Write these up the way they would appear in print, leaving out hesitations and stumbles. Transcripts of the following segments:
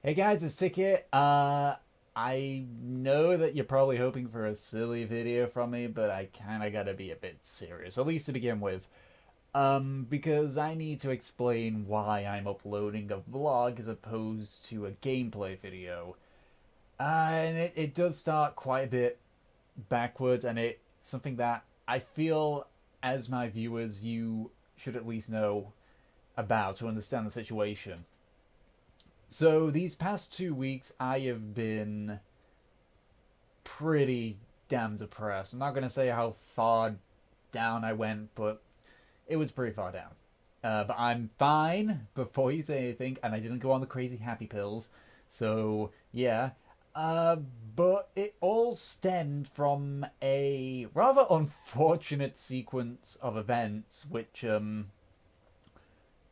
Hey guys, it's Ticket. I know that you're probably hoping for a silly video from me, but I kind of gotta be a bit serious, at least to begin with. Because I need to explain why I'm uploading a vlog as opposed to a gameplay video. And it does start quite a bit backwards, and it's something that I feel, as my viewers, you should at least know about to understand the situation. So these past 2 weeks, I have been pretty damn depressed. I'm not gonna say how far down I went, but it was pretty far down. But I'm fine before you say anything, and I didn't go on the crazy happy pills. So yeah. Uh, but it all stemmed from a rather unfortunate sequence of events, which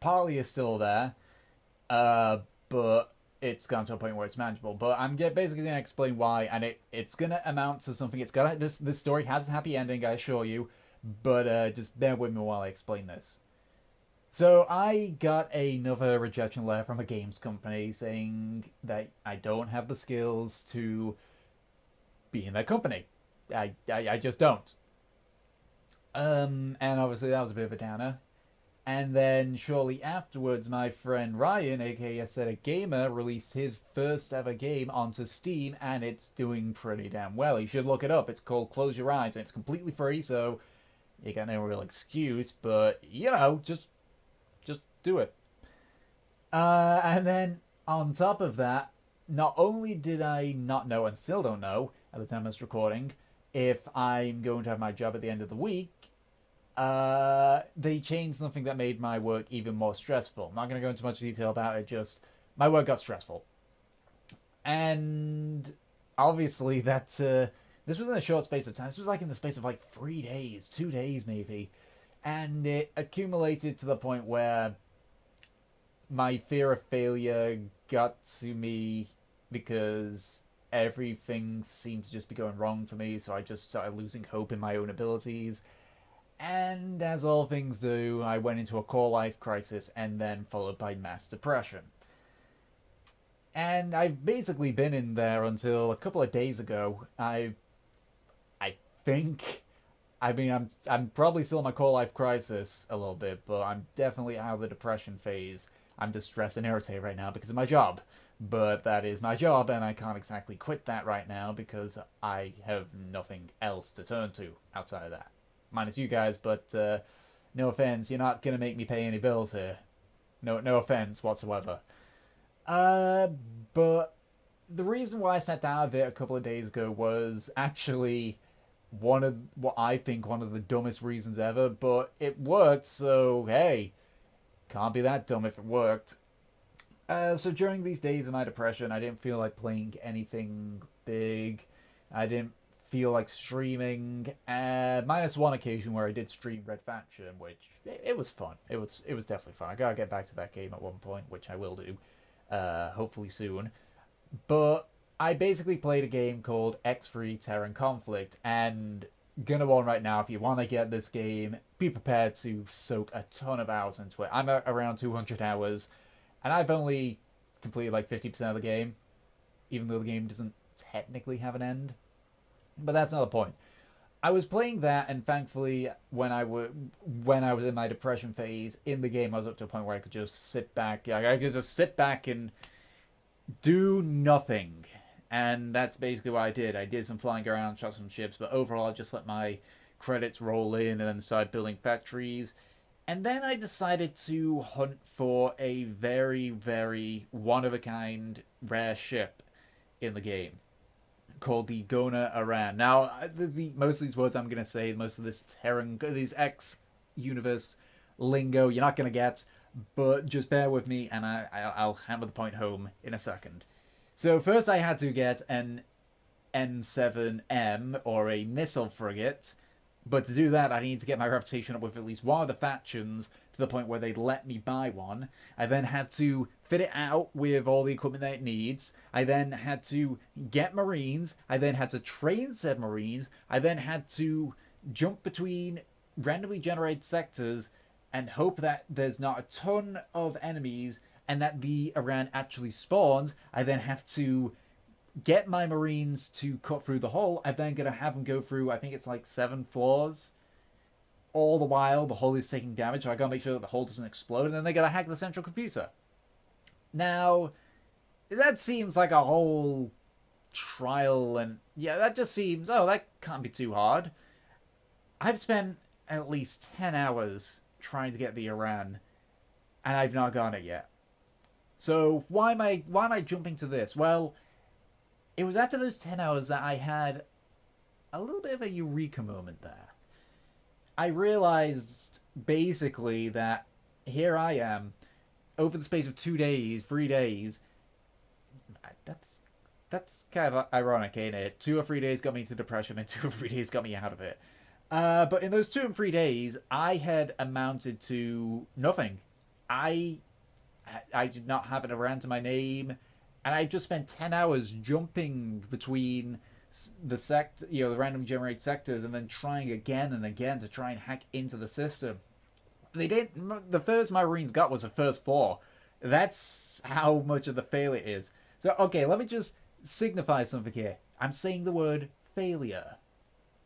partly is still there, but it's gone to a point where it's manageable. But I'm basically going to explain why, and it's going to amount to something. It's gonna this story has a happy ending, I assure you. But just bear with me while I explain this. So I got another rejection letter from a games company saying that I don't have the skills to be in their company. I just don't. And obviously that was a bit of a downer. And then shortly afterwards, my friend Ryan, aka Aesthetic Gamer, released his first ever game onto Steam, and it's doing pretty damn well. You should look it up. It's called Close Your Eyes, and it's completely free, so you got no real excuse. But just do it. And then on top of that, not only did I not know and still don't know at the time of this recording if I'm going to have my job at the end of the week, they changed something that made my work even more stressful. I'm not going to go into much detail about it, just my work got stressful. And obviously, this was in a short space of time. This was like in the space of like 3 days, 2 days maybe. And it accumulated to the point where my fear of failure got to me because everything seemed to just be going wrong for me, so I just started losing hope in my own abilities. And as all things do, I went into a core life crisis and then followed by mass depression. And I've basically been in there until a couple of days ago. I think I'm probably still in my core life crisis a little bit, but I'm definitely out of the depression phase. I'm just stressed and irritated right now because of my job. But that is my job, and I can't exactly quit that right now because I have nothing else to turn to outside of that. Minus you guys, but no offense, you're not gonna make me pay any bills here. No offense whatsoever. Uh, but the reason why I sat down of it a couple of days ago was actually one of what I think one of the dumbest reasons ever, but it worked, so hey, can't be that dumb if it worked. So during these days of my depression, I didn't feel like playing anything big. I didn't feel like streaming. Minus one occasion where I did stream Red Faction, which it was fun. It was definitely fun. I gotta get back to that game at one point, which I will do, hopefully soon. But I basically played a game called X3 Terran Conflict, and gonna warn right now, if you want to get this game, be prepared to soak a ton of hours into it. I'm at around 200 hours, and I've only completed like 50% of the game, even though the game doesn't technically have an end. But that's not the point. I was playing that, and thankfully, when I was in my depression phase in the game, I was up to a point where I could just sit back. I could just sit back and do nothing. And that's basically what I did. I did some flying around, shot some ships, but overall I just let my credits roll in and then started building factories. And then I decided to hunt for a very, very one of a kind rare ship in the game called the Gona Aran. Now, most of these words I'm going to say, most of this Terran, these X universe lingo, you're not going to get, but just bear with me and I'll hammer the point home in a second. So first I had to get an N7M, or a missile frigate, but to do that I need to get my reputation up with at least one of the factions to the point where they'd let me buy one. I then had to fit it out with all the equipment that it needs. I then had to get marines. I then had to train said marines. I then had to jump between randomly generated sectors and hope that there's not a ton of enemies and that the Iran actually spawns, I then have to get my Marines to cut through the hull. I'm then going to have them go through, I think it's like 7 floors. All the while, the hull is taking damage, so I gotta make sure that the hull doesn't explode, and then they gotta hack the central computer. Now, that seems like a whole trial, and yeah, that just seems, oh, that can't be too hard. I've spent at least 10 hours trying to get the Iran, and I've not got it yet. So why am I jumping to this? Well, it was after those 10 hours that I had a little bit of a eureka moment there. I realized basically that here I am, over the space of 2 days, 3 days. That's kind of ironic, ain't it? 2 or 3 days got me into depression, and 2 or 3 days got me out of it. But in those 2 and 3 days, I had amounted to nothing. I did not have an Iran to my name, and I just spent 10 hours jumping between the random generated sectors, and then trying again and again to try and hack into the system. They didn't. The first my Marines got was the first 4. That's how much of the failure is. So okay, let me just signify something here. I'm saying the word failure.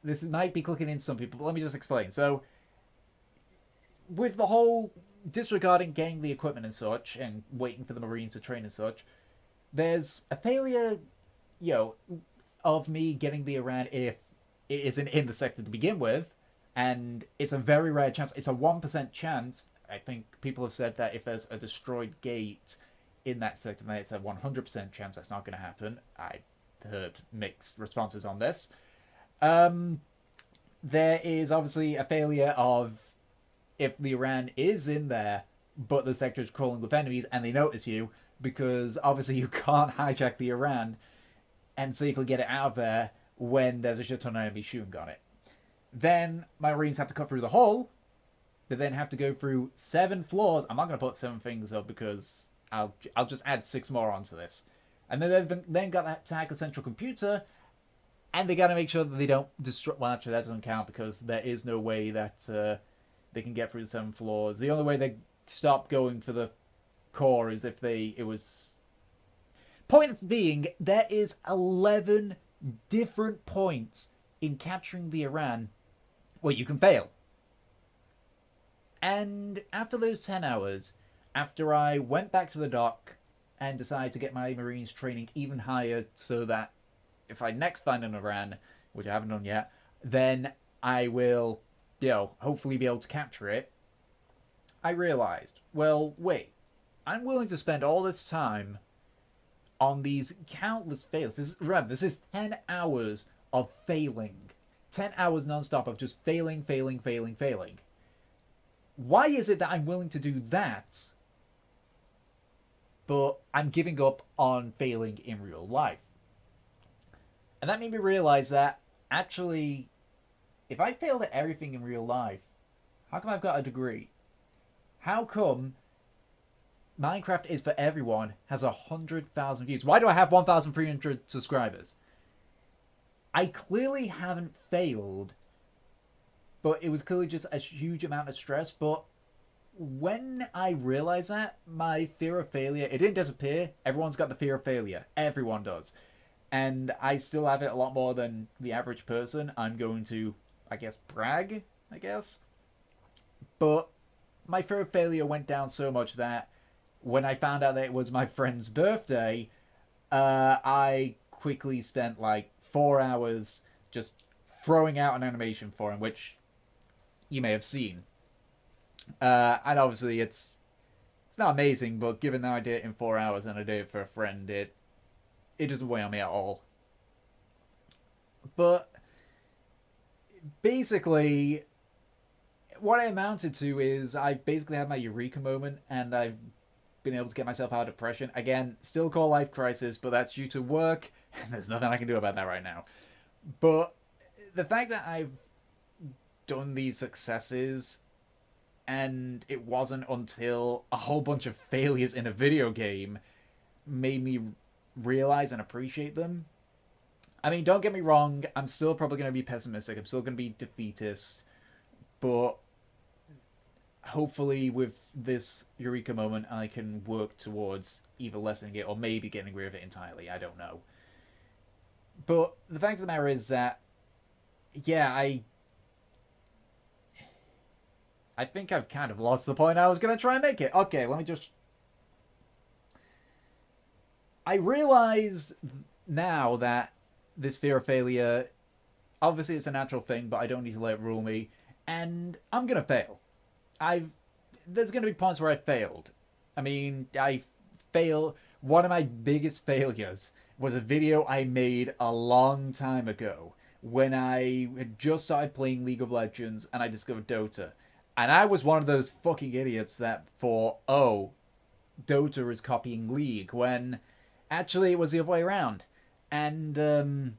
This might be clicking in some people, but let me just explain. So, with the whole disregarding getting the equipment and such, and waiting for the Marines to train and such, there's a failure, of me getting the Iran if it isn't in the sector to begin with, and it's a very rare chance. It's a 1% chance. I think people have said that if there's a destroyed gate in that sector, then it's a 100% chance that's not going to happen. I heard mixed responses on this. There is obviously a failure of if the Iran is in there, but the sector is crawling with enemies and they notice you, because obviously you can't hijack the Iran and safely get it out of there when there's a shit ton of enemies shooting on it. Then my Marines have to cut through the hull. They then have to go through 7 floors. I'm not going to put 7 things up because I'll just add 6 more onto this. And then they've then got to hack the central computer, and they got to make sure that they don't destroy. Well, actually, that doesn't count because there is no way that they can get through the 7 floors. The only way they stop going for the core is if it was. Point being, there is 11 different points in capturing the Iran where you can fail. And after those 10 hours, after I went back to the dock and decided to get my Marines training even higher so that if I next find an Iran, which I haven't done yet, then I will, hopefully be able to capture it, I realized, well, wait, I'm willing to spend all this time on these countless fails. This is 10 hours of failing. 10 hours non-stop of just failing. Why is it that I'm willing to do that, but I'm giving up on failing in real life? And that made me realize that, actually, if I failed at everything in real life, how come I've got a degree? How come Minecraft is for Everyone has 100,000 views? Why do I have 1,300 subscribers? I clearly haven't failed, but it was clearly just a huge amount of stress. But when I realized that, my fear of failure, it didn't disappear. Everyone's got the fear of failure. Everyone does. And I still have it a lot more than the average person. I'm going to, brag, But my fear of failure went down so much that when I found out that it was my friend's birthday, I quickly spent 4 hours just throwing out an animation for him, which you may have seen. And obviously it's not amazing, but given that I did it in 4 hours and I did it for a friend, it doesn't weigh on me at all. But basically, what it amounted to is I basically had my eureka moment, and I've been able to get myself out of depression. Again, still call life crisis, but that's due to work, and there's nothing I can do about that right now. But the fact that I've done these successes, and it wasn't until a whole bunch of failures in a video game made me realize and appreciate them. I mean, don't get me wrong, I'm still probably going to be pessimistic, I'm still going to be defeatist, but hopefully with this Eureka moment, I can work towards either lessening it or maybe getting rid of it entirely. I don't know. But the fact of the matter is that, yeah, I think I've kind of lost the point I was going to try and make it. Okay, let me just... I realize now that this fear of failure, obviously it's a natural thing, but I don't need to let it rule me. And I'm going to fail. There's going to be points where I failed. I mean, one of my biggest failures was a video I made a long time ago when I had just started playing League of Legends and I discovered Dota. And I was one of those fucking idiots that thought, oh, Dota is copying League, when actually it was the other way around. And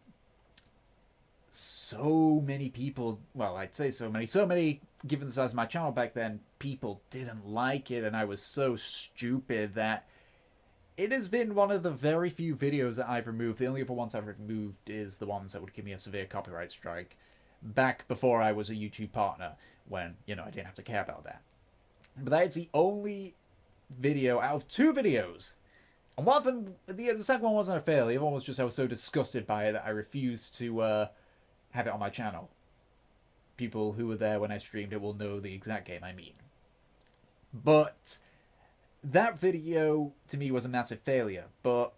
so many people, well, I'd say so many, given the size of my channel back then, people didn't like it, and I was so stupid that it has been one of the very few videos that I've removed. The only other ones I've removed is the ones that would give me a severe copyright strike back before I was a YouTube partner, when, you know, I didn't have to care about that. But that is the only video out of 2 videos. And one of them, the second one wasn't a failure. The other one was just I was so disgusted by it that I refused to have it on my channel. People who were there when I streamed it will know the exact game I mean. But that video, to me, was a massive failure. But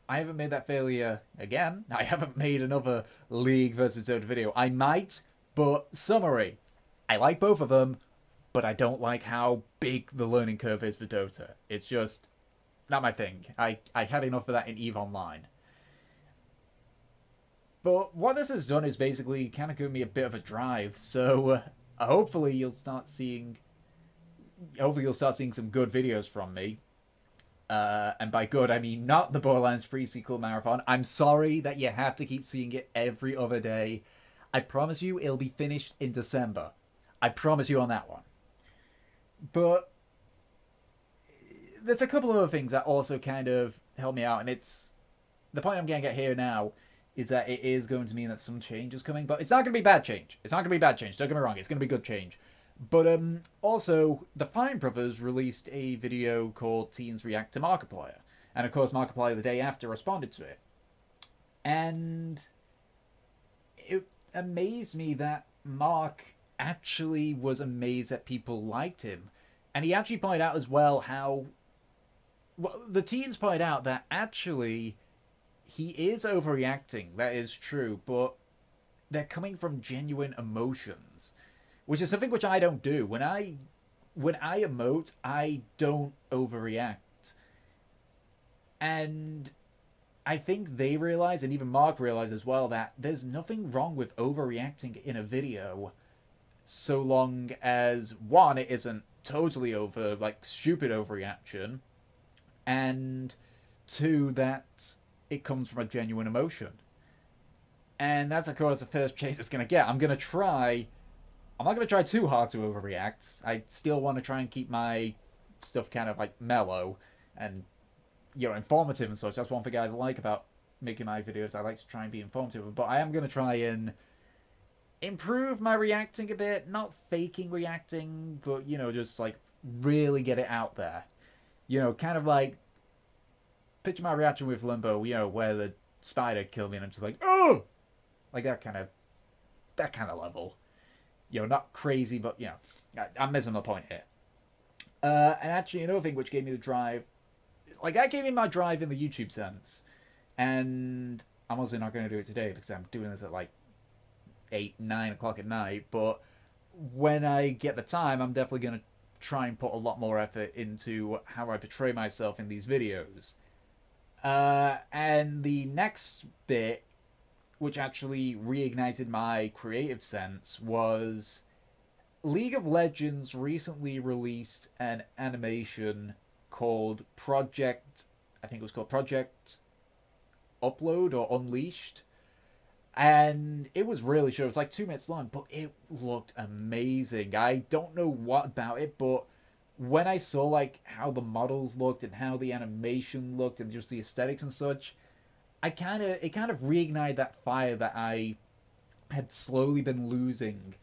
I haven't made that failure again. I haven't made another League versus Dota video. I might, but summary. I like both of them, but I don't like how big the learning curve is for Dota. It's just not my thing. I had enough of that in EVE Online. But what this has done is basically kind of given me a bit of a drive. So hopefully you'll start seeing some good videos from me. And by good, I mean not the Borderlands pre-sequel marathon. I'm sorry that you have to keep seeing it every other day. I promise you it'll be finished in December. I promise you on that one. But there's a couple of other things that also kind of help me out, and it's... The point I'm going to get here now is that it is going to mean that some change is coming, but it's not going to be bad change. It's not going to be bad change, don't get me wrong, it's going to be good change. But also, the Fine Brothers released a video called Teens React to Markiplier. And of course, Markiplier the day after responded to it. And it amazed me that Mark actually was amazed that people liked him. And he actually pointed out as well how... Well, the teens pointed out that actually he is overreacting. That is true. But they're coming from genuine emotions. Which is something which I don't do. When I emote, I don't overreact. And I think they realize, and even Mark realized as well, that there's nothing wrong with overreacting in a video, so long as, one, it isn't totally over, like, stupid overreaction, and two, that it comes from a genuine emotion. And that's, of course, the first change it's going to get. I'm not going to try too hard to overreact. I still want to try and keep my stuff kind of, like, mellow and, you know, informative and such. That's one thing I like about making my videos. I like to try and be informative. But I am going to try and improve my reacting a bit. Not faking reacting, but, you know, just, like, really get it out there. You know, kind of like, picture my reaction with Limbo, you know, where the spider killed me and I'm just like, oh! Like that kind of level. You know, not crazy, but, you know, I'm missing the point here. And actually, another thing which gave me the drive, like, that gave me my drive in the YouTube sense. And I'm also not going to do it today because I'm doing this at, like, 8, 9 o'clock at night. But when I get the time, I'm definitely going to try and put a lot more effort into how I portray myself in these videos. And the next bit, which actually reignited my creative sense, was League of Legends recently released an animation called Project... I think it was called Project Upload or Unleashed. And it was really short. It was like 2 minutes long, but it looked amazing. I don't know what about it, but when I saw, like, how the models looked and how the animation looked and just the aesthetics and such, it kind of reignited that fire that I had slowly been losing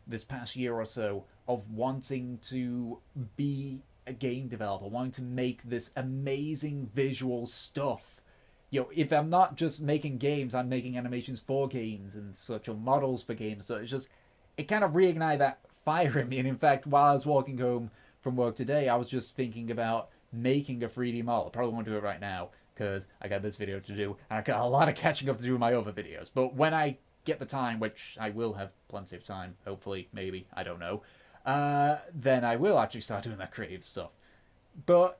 this past year or so of wanting to be a game developer, wanting to make this amazing visual stuff. You know, if I'm not just making games, I'm making animations for games and such, or models for games. So it's just, it kind of reignited that fire in me. And in fact, while I was walking home from work today, I was just thinking about making a 3D model. I probably won't do it right now because I got this video to do, and I got a lot of catching up to do in my other videos. But when I get the time, which I will have plenty of time, hopefully, maybe, I don't know, then I will actually start doing that creative stuff. But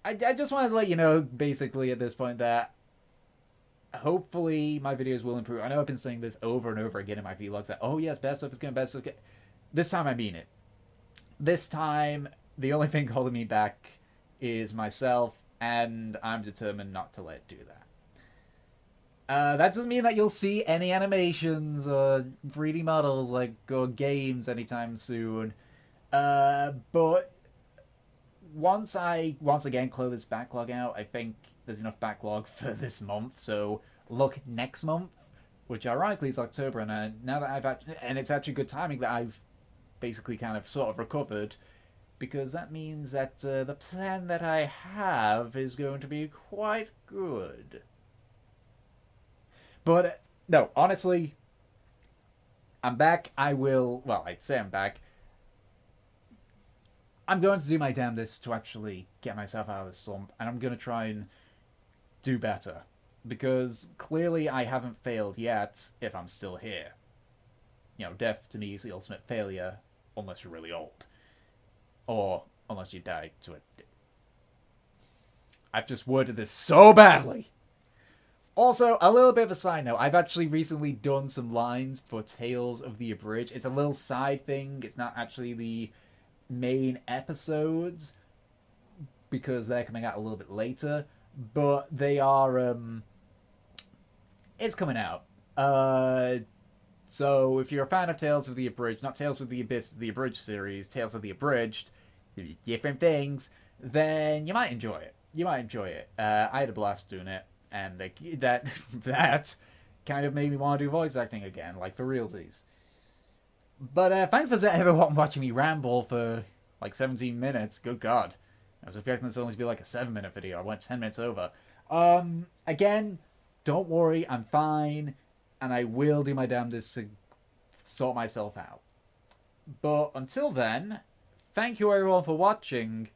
I just wanted to let you know, basically, at this point, that hopefully my videos will improve. I know I've been saying this over and over again in my vlogs, that, oh yes, best stuff is going to best stuff. This time I mean it. This time, the only thing holding me back is myself, and I'm determined not to let it do that. That doesn't mean that you'll see any animations or 3D models or games anytime soon. But once again clear this backlog out, I think there's enough backlog for this month. So look next month, which ironically is October, and now that and it's actually good timing that I've basically kind of sort of recovered, because that means that the plan that I have is going to be quite good. But, no, honestly, I'm back. I'd say I'm back. I'm going to do my damnedest to actually get myself out of this slump, and I'm going to try and do better. Because clearly I haven't failed yet if I'm still here. You know, death to me is the ultimate failure, unless you're really old. Or unless you die to it. I've just worded this so badly! Also, a little bit of a side note, I've actually recently done some lines for Tales of the Abridged. It's a little side thing, it's not actually the main episodes, because they're coming out a little bit later, but they are, it's coming out. So if you're a fan of Tales of the Abridged, not Tales of the Abyss, the Abridged series, Tales of the Abridged, different things, then you might enjoy it. I had a blast doing it. And that kind of made me want to do voice acting again, like for realsies. But thanks for everyone watching me ramble for like 17 minutes. Good God. I was expecting this only to be like a 7-minute video. I went 10 minutes over. Again, don't worry, I'm fine. And I will do my damnedest to sort myself out. But until then, thank you everyone for watching.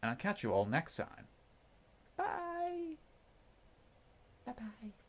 And I'll catch you all next time. Bye. Bye-bye.